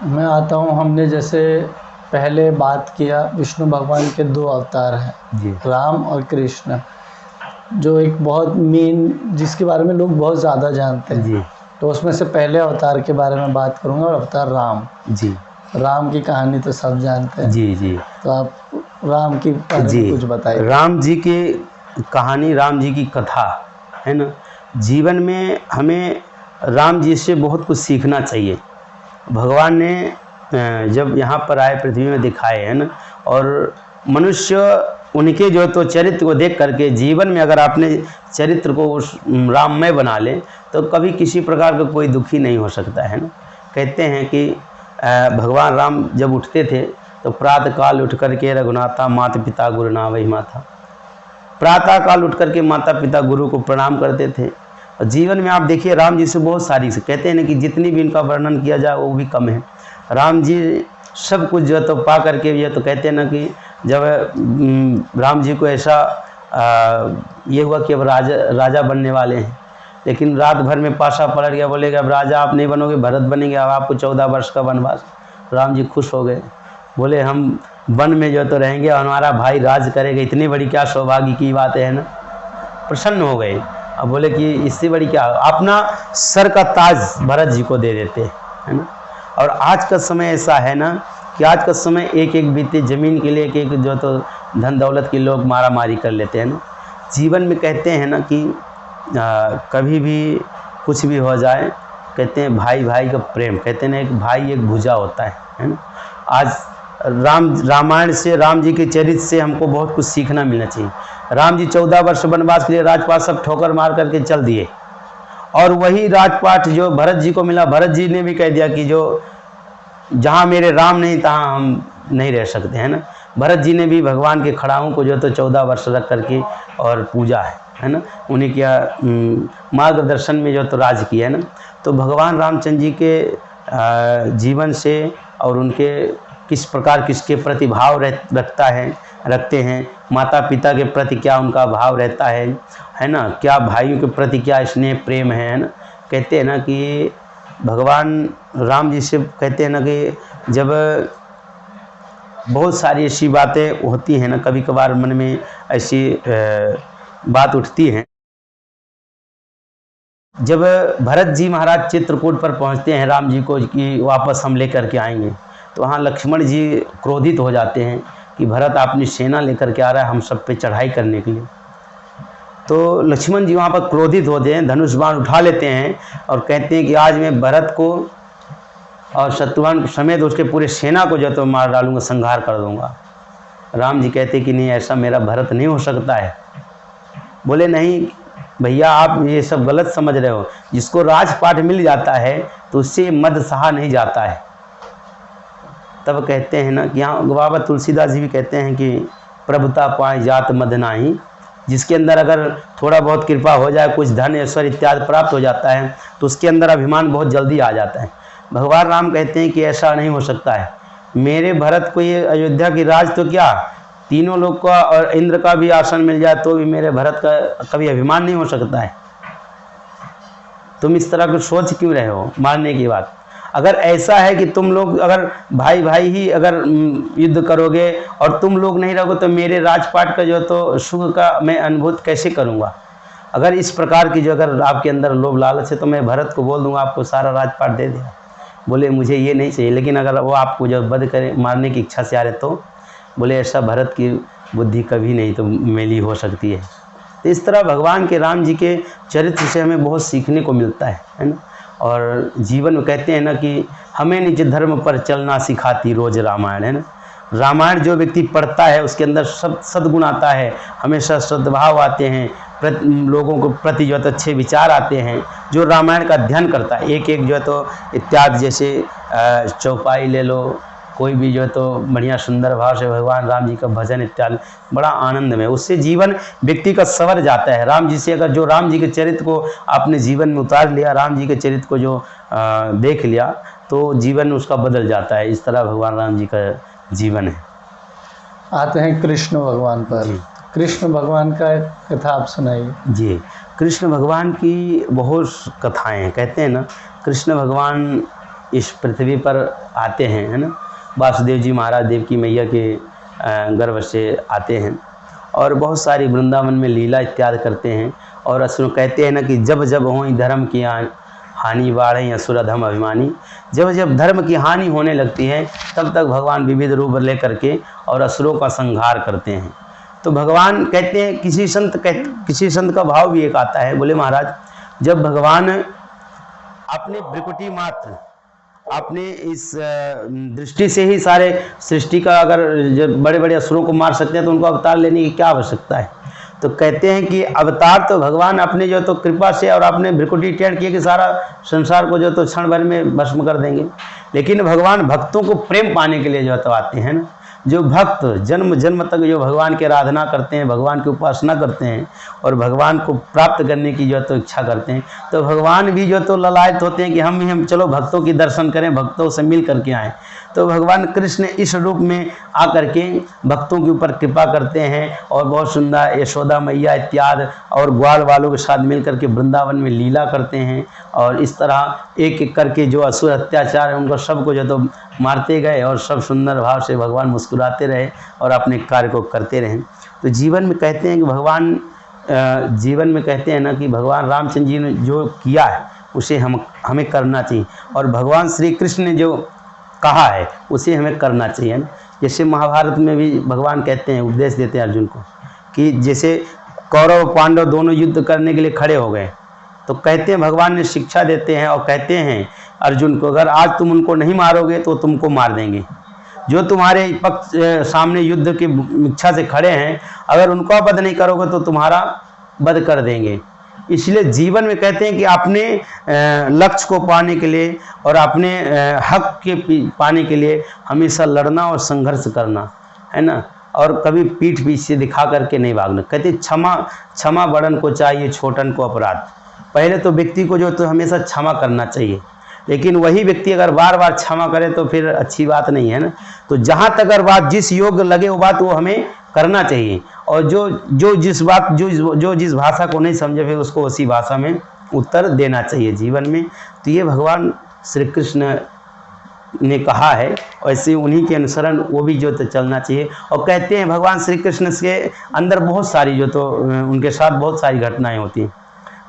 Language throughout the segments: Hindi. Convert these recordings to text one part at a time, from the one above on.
मैं आता हूँ। हमने जैसे पहले बात किया, विष्णु भगवान के 2 अवतार हैं, जी राम और कृष्ण, जो एक बहुत मेन, जिसके बारे में लोग बहुत ज़्यादा जानते हैं। जी तो उसमें से पहले अवतार के बारे में बात करूँगा, और अवतार राम। जी राम की कहानी तो सब जानते हैं। जी जी तो आप राम के बारे जी में कुछ बताइए। राम जी की कहानी, राम जी की कथा है ना। जीवन में हमें राम जी से बहुत कुछ सीखना चाहिए। भगवान ने जब यहाँ पर आए, पृथ्वी में दिखाए है ना, और मनुष्य उनके जो तो चरित्र को देख करके जीवन में अगर आपने चरित्र को उस राममय बना ले तो कभी किसी प्रकार का कोई दुखी नहीं हो सकता है ना। कहते हैं कि भगवान राम जब उठते थे तो प्रातः काल उठ करके रघुनाथा माता पिता गुरु ना वही माता, प्रातः काल उठ करके माता पिता गुरु को प्रणाम करते थे। और जीवन में आप देखिए राम जी से बहुत सारी से कहते हैं ना कि जितनी भी इनका वर्णन किया जाए वो भी कम है। राम जी सब कुछ जो तो पा करके, ये तो कहते हैं ना कि जब राम जी को ऐसा ये हुआ कि अब राजा बनने वाले हैं, लेकिन रात भर में पासा पलट गया, बोलेगा अब राजा आप नहीं बनोगे, भरत बनेंगे, अब आपको 14 वर्ष का वनवास। राम जी खुश हो गए, बोले हम वन में जो तो रहेंगे और हमारा भाई राज करेगा, इतनी बड़ी क्या सौभाग्य की बात है ना। प्रसन्न हो गए। अब बोले कि इससे बड़ी क्या, अपना सर का ताज भरत जी को दे देते है ना। और आज का समय ऐसा है ना कि आज का समय एक एक बीते ज़मीन के लिए एक एक जो तो धन दौलत के लोग मारा मारी कर लेते हैं ना। जीवन में कहते हैं ना कि कभी भी कुछ भी हो जाए, कहते हैं भाई भाई का प्रेम, कहते हैं ना एक भाई एक भुजा होता है ना। आज रामायण से, राम जी के चरित्र से हमको बहुत कुछ सीखना मिलना चाहिए। राम जी 14 वर्ष वनवास के लिए राजपाट सब ठोकर मार करके चल दिए, और वही राजपाट जो भरत जी को मिला, भरत जी ने भी कह दिया कि जो जहाँ मेरे राम नहीं तहाँ हम नहीं रह सकते हैं ना। भरत जी ने भी भगवान के खड़ाओं को जो तो 14 वर्ष रख करके और पूजा है ना, उन्हीं के मार्गदर्शन में जो तो राज किया है ना। तो भगवान रामचंद्र जी के जीवन से और उनके किस प्रकार किसके प्रति भाव रखते हैं, माता पिता के प्रति क्या उनका भाव रहता है ना, क्या भाइयों के प्रति क्या स्नेह प्रेम है ना। कहते हैं ना कि भगवान राम जी से कहते हैं ना कि जब बहुत सारी ऐसी बातें होती हैं ना, कभी कभार मन में ऐसी बात उठती है। जब भरत जी महाराज चित्रकूट पर पहुंचते हैं राम जी को कि वापस हम लेकर के आएंगे, तो वहाँ लक्ष्मण जी क्रोधित हो जाते हैं कि भरत अपनी सेना लेकर के आ रहा है हम सब पे चढ़ाई करने के लिए। तो लक्ष्मण जी वहाँ पर क्रोधित होते हैं, धनुष बाण उठा लेते हैं और कहते हैं कि आज मैं भरत को और शत्रुघ्न समेत उसके पूरे सेना को जो तो मार डालूंगा, संहार कर दूंगा। राम जी कहते कि नहीं, ऐसा मेरा भरत नहीं हो सकता है। बोले नहीं भैया, आप ये सब गलत समझ रहे हो, जिसको राजपाट मिल जाता है तो उससे मद सहा नहीं जाता है। तब कहते हैं ना कि यहाँ बाबा तुलसीदास जी भी कहते हैं कि प्रभुता पाए जात मद नाही, जिसके अंदर अगर थोड़ा बहुत कृपा हो जाए, कुछ धन ऐश्वर्य इत्यादि प्राप्त हो जाता है तो उसके अंदर अभिमान बहुत जल्दी आ जाता है। भगवान राम कहते हैं कि ऐसा नहीं हो सकता है। मेरे भरत को ये अयोध्या की राज तो क्या, तीनों लोग का और इंद्र का भी आसन मिल जाए तो भी मेरे भरत का कभी अभिमान नहीं हो सकता है। तुम इस तरह की सोच क्यों रहे हो मारने की बात। अगर ऐसा है कि तुम लोग अगर भाई भाई ही अगर युद्ध करोगे और तुम लोग नहीं रहोगे तो मेरे राजपाट का जो तो सुख का मैं अनुभूत कैसे करूँगा। अगर इस प्रकार की जो अगर आपके अंदर लोभ लालच है तो मैं भरत को बोल दूंगा आपको सारा राजपाट दे दिया। बोले मुझे ये नहीं चाहिए, लेकिन अगर वो आपको जब वध करे मारने की इच्छा से आ रहे तो बोले ऐसा भरत की बुद्धि कभी नहीं तो मेली हो सकती है। तो इस तरह भगवान के राम जी के चरित्र से हमें बहुत सीखने को मिलता है ना। और जीवन में कहते हैं ना कि हमें निज धर्म पर चलना सिखाती रोज रामायण, है ना। रामायण जो व्यक्ति पढ़ता है उसके अंदर सब सद्गुण आता है, हमेशा सद्भाव आते हैं, लोगों को प्रति जो तो अच्छे विचार आते हैं। जो रामायण का अध्ययन करता है एक एक जो तो इत्यादि, जैसे चौपाई ले लो, कोई भी जो तो बढ़िया सुंदर भाव से भगवान राम जी का भजन इत्यादि, बड़ा आनंद में उससे जीवन व्यक्ति का संवर जाता है। राम जी से अगर जो राम जी के चरित्र को आपने जीवन में उतार लिया, राम जी के चरित्र को जो देख लिया तो जीवन उसका बदल जाता है। इस तरह भगवान राम जी का जीवन है। आते हैं कृष्ण भगवान पर। कृष्ण भगवान का कथा आप सुनाइए। जी, कृष्ण भगवान की बहुत कथाएं हैं। कहते हैं ना कृष्ण भगवान इस पृथ्वी पर आते हैं, है ना। वासुदेव जी महाराज देवकी मैया के गर्भ से आते हैं और बहुत सारी वृंदावन में लीला इत्यादि करते हैं। और असुर कहते हैं ना कि जब जब होई धर्म की हानि बाढ़े असुर अधम अभिमानी, जब जब धर्म की हानि होने लगती है तब तक भगवान विविध रूप लेकर के और असुरों का संहार करते हैं। तो भगवान कहते हैं, किसी संत का भाव भी एक आता है, बोले महाराज जब भगवान अपने भ्रिकुटी मात्र अपने इस दृष्टि से ही सारे सृष्टि का अगर जब बड़े बड़े असुरों को मार सकते हैं तो उनको अवतार लेने की क्या आवश्यकता है। तो कहते हैं कि अवतार तो भगवान अपने जो तो कृपा से और अपने भ्रिकुटी टेढ़ किए कि सारा संसार को जो तो क्षण भर में भस्म कर देंगे, लेकिन भगवान भक्तों को प्रेम पाने के लिए जो तो आते हैं ना। जो भक्त जन्म जन्म तक जो भगवान की आराधना करते हैं, भगवान की उपासना करते हैं और भगवान को प्राप्त करने की जो तो इच्छा करते हैं, तो भगवान भी जो तो ललायत होते हैं कि हम चलो भक्तों की दर्शन करें, भक्तों से मिल करके आएँ। तो भगवान कृष्ण इस रूप में आकर के भक्तों के ऊपर कृपा करते हैं और बहुत सुंदर यशोदा मैया इत्यादि और ग्वाल वालों के साथ मिल करके वृंदावन में लीला करते हैं। और इस तरह एक एक करके जो असुर अत्याचार है उनको सबको जो तो मारते गए और सब सुंदर भाव से भगवान मुस्कुराते रहे और अपने कार्य को करते रहें। तो जीवन में कहते हैं कि भगवान रामचंद्र जी ने जो किया है उसे हमें करना चाहिए और भगवान श्री कृष्ण ने जो कहा है उसे हमें करना चाहिए ना। जैसे महाभारत में भी भगवान कहते हैं, उपदेश देते हैं अर्जुन को कि जैसे कौरव पांडव दोनों युद्ध करने के लिए खड़े हो गए, तो कहते हैं भगवान ने शिक्षा देते हैं और कहते हैं अर्जुन को अगर आज तुम उनको नहीं मारोगे तो तुमको मार देंगे। जो तुम्हारे पक्ष सामने युद्ध की इच्छा से खड़े हैं, अगर उनको वध नहीं करोगे तो तुम्हारा वध कर देंगे। इसलिए जीवन में कहते हैं कि अपने लक्ष्य को पाने के लिए और अपने हक के पाने के लिए हमेशा लड़ना और संघर्ष करना, है ना। और कभी पीठ पीछे दिखा करके नहीं भागना। कहते क्षमा बड़न को चाहिए छोटन को अपराध। पहले तो व्यक्ति को जो तो हमेशा क्षमा करना चाहिए, लेकिन वही व्यक्ति अगर बार बार क्षमा करे तो फिर अच्छी बात नहीं है ना। तो जहाँ तक अगर बात जिस योग्य लगे वो बात वो हमें करना चाहिए और जो जिस भाषा को नहीं समझे फिर उसको उसी भाषा में उत्तर देना चाहिए जीवन में। तो ये भगवान श्री कृष्ण ने कहा है, ऐसे उन्हीं के अनुसरण वो भी जो तो चलना चाहिए। और कहते हैं भगवान श्री कृष्ण के अंदर बहुत सारी जो तो उनके साथ बहुत सारी घटनाएं होती हैं।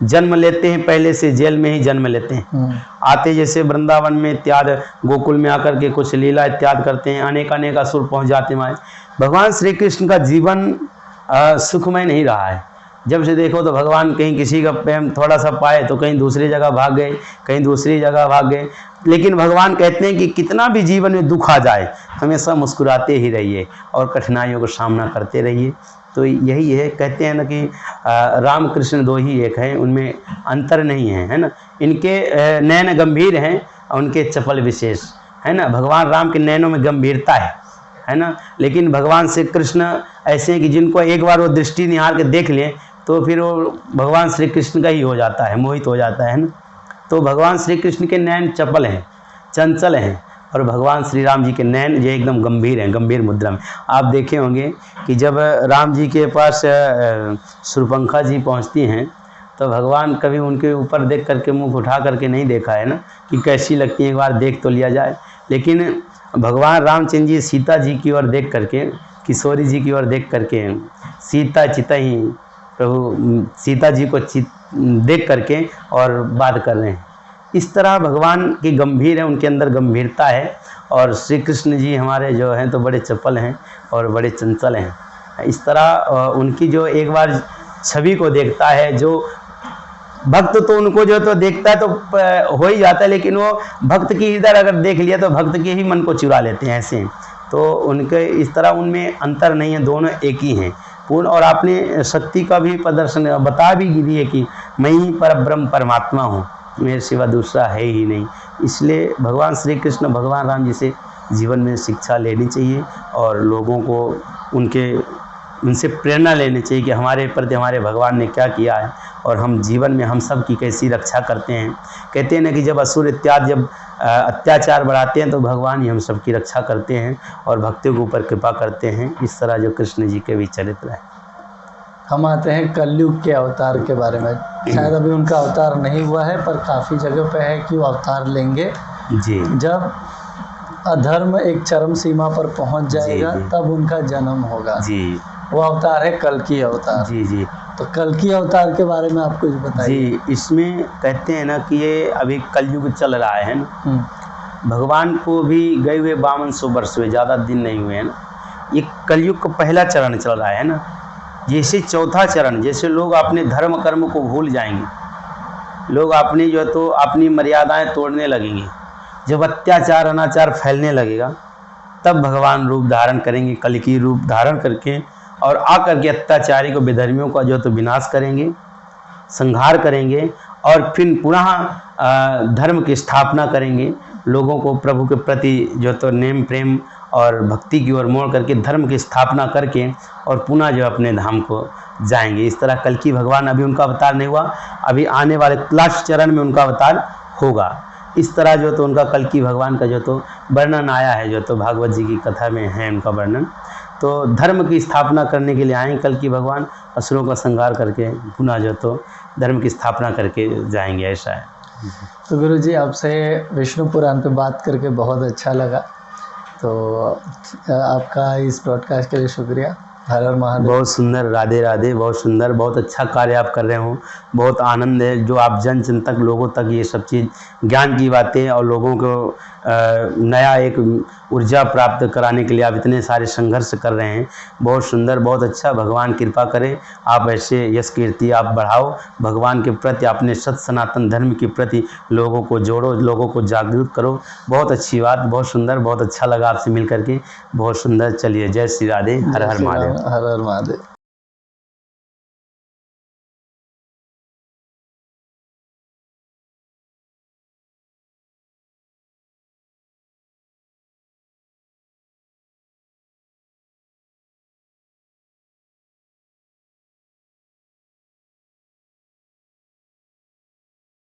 जन्म लेते हैं, पहले से जेल में ही जन्म लेते हैं, आते जैसे वृंदावन में इत्यादि गोकुल में आकर के कुछ लीला इत्यादि करते हैं, अनेक असुर पहुंच जाते हैं। भगवान श्री कृष्ण का जीवन सुखमय नहीं रहा है। जब से देखो तो भगवान कहीं किसी का प्रेम थोड़ा सा पाए तो कहीं दूसरी जगह भाग गए, कहीं दूसरी जगह भाग गए। लेकिन भगवान कहते हैं कि कितना भी जीवन में दुख आ जाए हमेशा मुस्कुराते ही रहिए और कठिनाइयों का सामना करते रहिए। तो यही है, कहते हैं ना कि राम कृष्ण दो ही एक हैं, उनमें अंतर नहीं है ना। इनके नयन गंभीर हैं और उनके चपल विशेष, है ना। भगवान राम के नयनों में गंभीरता है ना। लेकिन भगवान श्री कृष्ण ऐसे हैं कि जिनको एक बार वो दृष्टि निहार के देख लें तो फिर वो भगवान श्री कृष्ण का ही हो जाता है, मोहित हो जाता है ना। तो भगवान श्री कृष्ण के नयन चपल हैं, चंचल हैं और भगवान श्री राम जी के नयन ये एकदम गंभीर हैं, गंभीर मुद्रा में। आप देखे होंगे कि जब राम जी के पास शूर्पणखा जी पहुंचती हैं तो भगवान कभी उनके ऊपर देख करके मुंह उठा करके नहीं देखा है ना कि कैसी लगती है, एक बार देख तो लिया जाए। लेकिन भगवान रामचंद्र जी सीता जी की ओर देख करके, किशोरी जी की ओर देख करके, सीता चितई प्रभु सीता जी को देख करके और बात कर रहे हैं। इस तरह भगवान की गंभीर है, उनके अंदर गंभीरता है। और श्री कृष्ण जी हमारे जो हैं तो बड़े चपल हैं और बड़े चंचल हैं। इस तरह उनकी जो एक बार छवि को देखता है, जो भक्त तो उनको जो तो देखता है तो हो ही जाता है, लेकिन वो भक्त की इधर अगर देख लिया तो भक्त के ही मन को चुरा लेते हैं ऐसे। तो उनके इस तरह उनमें अंतर नहीं है, दोनों एक ही हैं पूर्ण। और आपने शक्ति का भी प्रदर्शन बता भी दिए कि मैं ही परब्रह्म परमात्मा हूँ, मेरे सिवा दूसरा है ही नहीं। इसलिए भगवान श्री कृष्ण भगवान राम जी से जीवन में शिक्षा लेनी चाहिए और लोगों को उनसे प्रेरणा लेनी चाहिए कि हमारे प्रति हमारे भगवान ने क्या किया है और हम जीवन में हम सब की कैसी रक्षा करते हैं। कहते हैं ना कि जब असुर इत्यादि जब अत्याचार बढ़ाते हैं तो भगवान ही हम सब की रक्षा करते हैं और भक्तों के ऊपर कृपा करते हैं। इस तरह जो कृष्ण जी के भी चरित्र है। हम आते हैं कलयुग के अवतार के बारे में। शायद अभी उनका अवतार नहीं हुआ है पर काफ़ी जगह पे है कि वो अवतार लेंगे जी जब अधर्म एक चरम सीमा पर पहुंच जाएगा जी। तब उनका जन्म होगा। जी वो अवतार है कल्कि अवतार। जी। जी तो कल्कि अवतार के बारे में आप कुछ बताइए। जी, इसमें कहते हैं ना कि ये अभी कलयुग चल रहा है ना, भगवान को भी गए हुए 5200 वर्ष हुए, ज़्यादा दिन नहीं हुए हैं ना। ये कलयुग का पहला चरण चल रहा है ना। जैसे चौथा चरण, जैसे लोग अपने धर्म कर्म को भूल जाएंगे, लोग अपनी जो है तो अपनी मर्यादाएं तोड़ने लगेंगे, जब अत्याचार अनाचार फैलने लगेगा तब भगवान रूप धारण करेंगे, कल्कि रूप धारण करके और आकर के अत्याचारी को, विधर्मियों का जो है तो विनाश करेंगे, संहार करेंगे और फिर पुनः धर्म की स्थापना करेंगे। लोगों को प्रभु के प्रति जो तो नेम प्रेम और भक्ति की ओर मोड़ करके धर्म की स्थापना करके और पुनः जो अपने धाम को जाएंगे। इस तरह कल्कि भगवान, अभी उनका अवतार नहीं हुआ, अभी आने वाले लास्ट चरण में उनका अवतार होगा। इस तरह जो तो उनका कल्कि भगवान का जो तो वर्णन आया है, जो तो भागवत जी की कथा में है उनका वर्णन। तो धर्म की स्थापना करने के लिए आए कल्कि भगवान, असुरों का संहार करके पुनः जो तो धर्म की स्थापना करके जाएंगे, ऐसा है। तो गुरु जी, आपसे विष्णु पुराण पे बात करके बहुत अच्छा लगा। तो आपका इस ब्रॉडकास्ट के लिए शुक्रिया। हर हर महादेव। बहुत सुंदर, राधे राधे, बहुत सुंदर, बहुत अच्छा कार्य आप कर रहे हो। बहुत आनंद है जो आप जन जन तक, लोगों तक ये सब चीज़, ज्ञान की बातें और लोगों को नया एक ऊर्जा प्राप्त कराने के लिए आप इतने सारे संघर्ष कर रहे हैं। बहुत सुंदर, बहुत अच्छा। भगवान कृपा करे, आप ऐसे यश कीर्ति आप बढ़ाओ, भगवान के प्रति, अपने सत सनातन धर्म के प्रति लोगों को जोड़ो, लोगों को जागरूक करो। बहुत अच्छी बात, बहुत सुंदर, बहुत अच्छा लगा आपसे मिल करके, बहुत सुंदर। चलिए, जय श्री राधे, हर हर महादेव। हर हर महादेव।